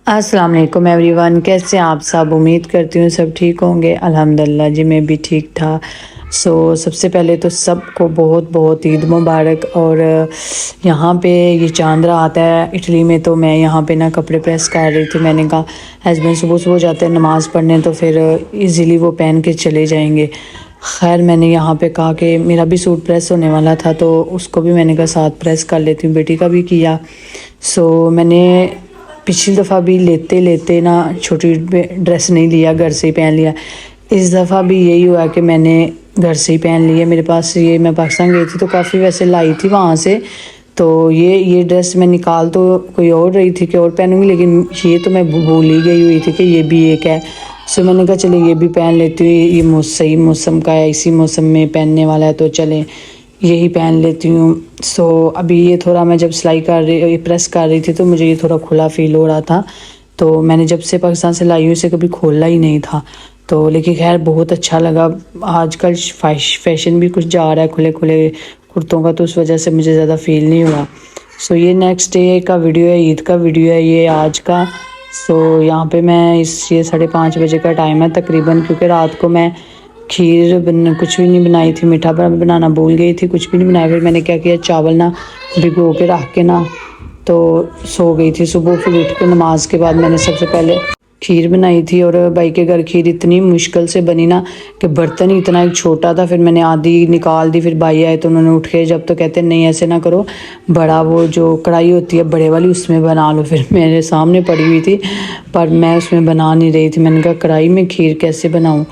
السلام علیکم every one, کیسے ہیں آپ سب؟ امید کرتی ہوں سب ٹھیک ہوں گے۔ الحمدللہ جی میں بھی ٹھیک تھا۔ سب سے پہلے تو سب کو بہت بہت عید مبارک۔ اور یہاں پہ یہ چاند آتا ہے اٹلی میں، تو میں یہاں پہ نا کپڑے پریس کر رہی تھی۔ میں نے کہا ہسبینڈ صبح صبح جاتے ہیں نماز پڑھنے، تو پھر ایزیلی وہ پہن کے چلے جائیں گے۔ خیر میں نے یہاں پہ کہا کہ میرا بھی سوٹ پریس ہونے والا تھا، تو اس کو بھی میں نے کہا ساتھ پریس کر لیتی ہوں، بیٹی کا بھی کیا۔ میں نے پچھلی دفعہ بھی لیتے نا چھوٹی ڈریس نہیں لیا، گھر سے ہی پہن لیا۔ اس دفعہ بھی یہی ہوا کہ میں نے گھر سے ہی پہن لیا۔ میرے پاس یہ، میں پاکستان گئی تھی تو کافی ویسے لائی تھی وہاں سے، تو یہ ڈریس میں نکال تو کوئی اور رہی تھی کہ اور پہنوں گی، لیکن یہ تو میں بھول ہی گئی ہوئی تھی کہ یہ بھی ایک ہے۔ میں نے کہا چلے یہ بھی پہن لیتی ہوں، یہ صحیح موسم کا ہے، اسی موسم میں پہننے والا ہے، تو چلیں یہی پہن لیتی ہوں۔ ابھی یہ تھوڑا میں جب سلائی کر رہی پریس کر رہی تھی تو مجھے یہ تھوڑا کھلا فیل ہو رہا تھا، تو میں نے جب سے پاکستان سے لائی ہوں اسے کبھی کھولا ہی نہیں تھا، تو لیکن خیر بہت اچھا لگا۔ آج کل فیشن بھی کچھ جا رہا ہے کھلے کھلے کرتوں کا، تو اس وجہ سے مجھے زیادہ فیل نہیں ہوا۔ یہ نیکسٹ ڈے کا ویڈیو ہے، عید کا ویڈیو ہے یہ آج کا۔ یہاں پہ میں یہ 5:30 بجے کا ٹائم ہے تقریباً، کیونکہ رات کو میں کھیر کچھ بھی نہیں بنائی تھی، میٹھا بنانا بھول گئی تھی، کچھ بھی نہیں بنایا۔ پھر میں نے کیا کیا، چاول نا بھگو کے رکھ کے نا تو سو گئی تھی۔ صبح پھر اٹھ کے نماز کے بعد میں نے سب سے پہلے کھیر بنائی تھی، اور بھائی کے گھر کھیر اتنی مشکل سے بنی نا کہ برتن ہی اتنا ایک چھوٹا تھا، پھر میں نے آدھی نکال دی۔ پھر بھائی آئے تو انہوں نے اٹھ کے جب تو کہتے ہیں نہیں ایسے نہ کرو، بڑا وہ جو کڑھائی ہوتی ہے بڑے والی اس میں بنا لو۔ پھر میرے سامنے پڑی ہوئی تھی پر میں اس میں بنا نہیں رہی تھی، میں نے کہا کڑھائی میں کھیر کیسے بناؤں۔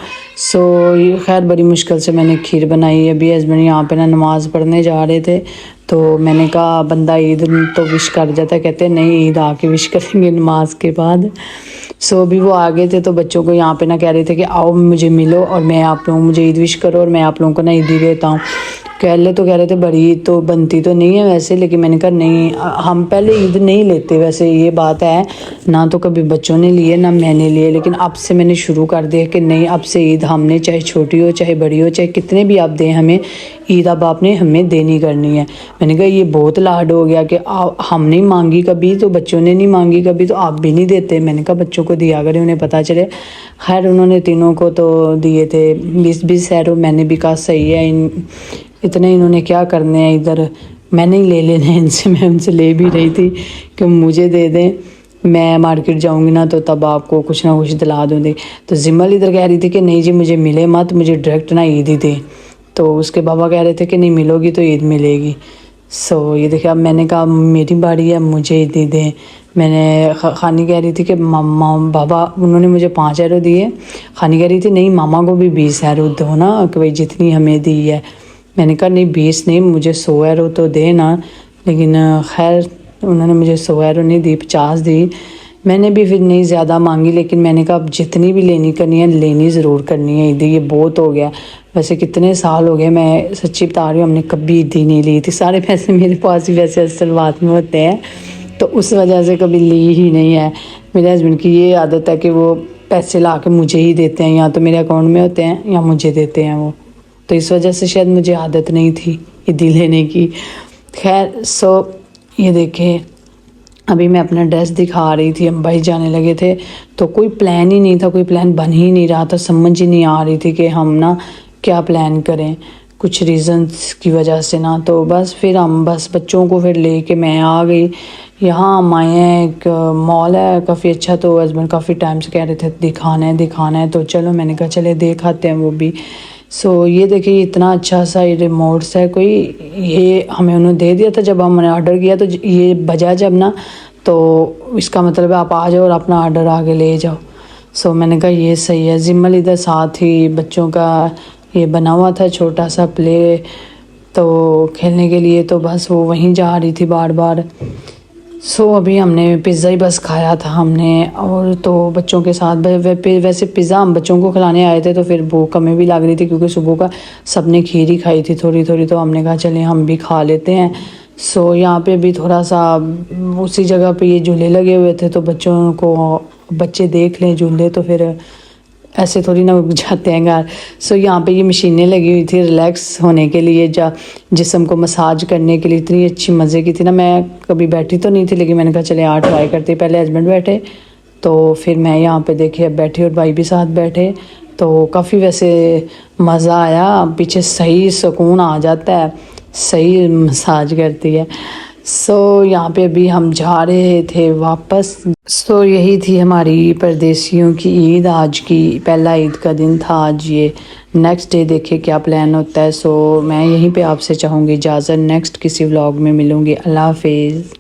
یہ خیر بڑی مشکل سے میں نے کھیر بنائی۔ ابھی ہسبینڈ یہاں پہ نا نماز پڑھنے جا رہے تھے، تو میں نے کہا بندہ عید تو وش کر جاتا ہے، کہتے ہیں نہیں عید آ کے وش کریں گے نماز کے بعد۔ ابھی وہ آگے تھے تو بچوں کو یہاں پہ نہ کہہ رہے تھے کہ آؤ مجھے ملو اور میں آپ لوگوں مجھے عید وش کرو اور میں آپ لوگوں کو نا عیدی دیتا ہوں۔ کہہ رہے تھے بڑی عید تو بنتی تو نہیں ہے ویسے، لیکن میں نے کہا نہیں ہم پہلے عید نہیں لیتے ویسے، یہ بات ہے نہ تو کبھی بچوں نے لیے نہ میں نے لیے، لیکن اب سے میں نے شروع کر دیا کہ نہیں اب سے عید ہم نے چاہے چھوٹی ہو چاہے بڑی ہو چاہے کتنے بھی آپ دیں ہمیں، عید اب آپ نے ہمیں دینی کرنی ہے۔ میں نے کہا یہ بہت لاڈ ہو گیا کہ ہم نہیں مانگی کبھی تو بچوں نے نہیں مانگی کبھی تو آپ بھی نہیں دیتے۔ میں نے کہا بچوں کو دیا کریں انہیں پتہ چلے۔ خیر انہوں نے تینوں کو تو دیے تھے 20 یورو، میں نے بھی کہا صحیح ہے، اتنے انہوں نے کیا کرنے ہیں ادھر، میں نہیں لے لینے ان سے، میں ان سے لے بھی رہی تھی کہ مجھے دے دیں، میں مارکیٹ جاؤں گی نا تو تب آپ کو کچھ نہ کچھ دلا دوں گی۔ تو زمل ادھر کہہ رہی تھی کہ نہیں جی مجھے ملے مت، مجھے ڈائریکٹ نہ عید ہی دیں، تو اس کے بابا کہہ رہے تھے کہ نہیں ملو گی تو عید ملے گی۔ یہ دیکھیں اب میں نے کہا میری باری ہے مجھے عیدی دیں۔ میں نے خانی کہہ رہی تھی کہ ماما بابا، انہوں نے مجھے 5 یورو دیے، خانی کہہ رہی تھی نہیں ماما کو بھی 20 یورو دو نا کہ بھائی جتنی ہمیں دی ہے۔ میں نے کہا نہیں 20 نہیں مجھے 100 یورو تو دے نا، لیکن خیر انہوں نے مجھے 100 یورو نہیں دی، 50 دی۔ میں نے بھی پھر نہیں زیادہ مانگی، لیکن میں نے کہا اب جتنی بھی لینی کرنی ہے لینی ضرور کرنی ہے عیدی، یہ بہت ہو گیا۔ ویسے کتنے سال ہو گئے، میں سچی بتا رہی ہوں ہم نے کبھی عیدی نہیں لی تھی، سارے پیسے میرے پاس ہی ویسے اصل بات میں ہوتے ہیں، تو اس وجہ سے کبھی لی ہی نہیں ہے۔ میرے ہسبینڈ کی یہ عادت ہے کہ وہ پیسے لا کے مجھے ہی دیتے ہیں، یا تو میرے اکاؤنٹ میں ہوتے ہیں یا مجھے دیتے ہیں وہ، تو اس وجہ سے شاید مجھے عادت نہیں تھی عیدی لینے کی۔ خیر یہ دیکھیں ابھی میں اپنا ڈریس دکھا رہی تھی، ہم بھائی جانے لگے تھے تو کوئی پلان ہی نہیں تھا، کوئی پلان بن ہی نہیں رہا تھا، سمجھ ہی نہیں آ رہی تھی کہ ہم نا کیا پلان کریں کچھ ریزنز کی وجہ سے نا، تو بس پھر ہم بچوں کو پھر لے کے میں آ گئی۔ یہاں ہم آئے ہیں، ایک مال ہے کافی اچھا، تو ہسبینڈ کافی ٹائم سے کہہ رہے تھے دکھانا ہے تو چلو میں نے کہا چلے دیکھ آتے ہیں وہ بھی۔ یہ دیکھیں اتنا اچھا سا یہ ریموٹس ہے کوئی، یہ ہمیں انہوں نے دے دیا تھا جب ہم نے آرڈر کیا، تو یہ بجا جب نا تو اس کا مطلب ہے آپ آ جاؤ اور اپنا آرڈر آگے لے جاؤ۔ میں نے کہا یہ صحیح ہے۔ زمل ادھر ساتھ ہی بچوں کا یہ بنا ہوا تھا چھوٹا سا پلے تو کھیلنے کے لیے، تو بس وہ وہیں جا رہی تھی بار بار۔ ابھی ہم نے پیزا ہی بس کھایا تھا ہم نے، اور تو بچوں کے ساتھ ویسے پیزا ہم بچوں کو کھلانے آئے تھے تو پھر بھوک ہمیں بھی لگ رہی تھی کیونکہ صبح کا سب نے کھیر ہی کھائی تھی تھوڑی تھوڑی، تو ہم نے کہا چلیں ہم بھی کھا لیتے ہیں۔ یہاں پہ بھی تھوڑا سا اسی جگہ پہ یہ جھولے لگے ہوئے تھے تو بچوں کو بچے دیکھ لیں جھولے تو پھر ایسے تھوڑی نہ جاتے ہیں گھر۔ یہاں پہ یہ مشینیں لگی ہوئی تھی ریلیکس ہونے کے لیے، جسم کو مساج کرنے کے لیے، اتنی اچھی مزے کی تھی نا، میں کبھی بیٹھی تو نہیں تھی لیکن میں نے کہا چلے ٹرائی کرتے، پہلے ہسبینڈ بیٹھے تو پھر میں یہاں پہ دیکھے اب بیٹھی اور بھائی بھی ساتھ بیٹھے تو کافی ویسے مزہ آیا، پیچھے صحیح سکون آ جاتا ہے، صحیح مساج کرتی ہے۔ یہاں پہ ابھی ہم جا رہے تھے واپس۔ یہی تھی ہماری پردیسیوں کی عید آج کی، پہلا عید کا دن تھا آج یہ۔ نیکسٹ ڈے دیکھے کیا پلان ہوتا ہے۔ میں یہیں پہ آپ سے چاہوں گی اجازت، نیکسٹ کسی ولاگ میں ملوں گی۔ اللہ حافظ۔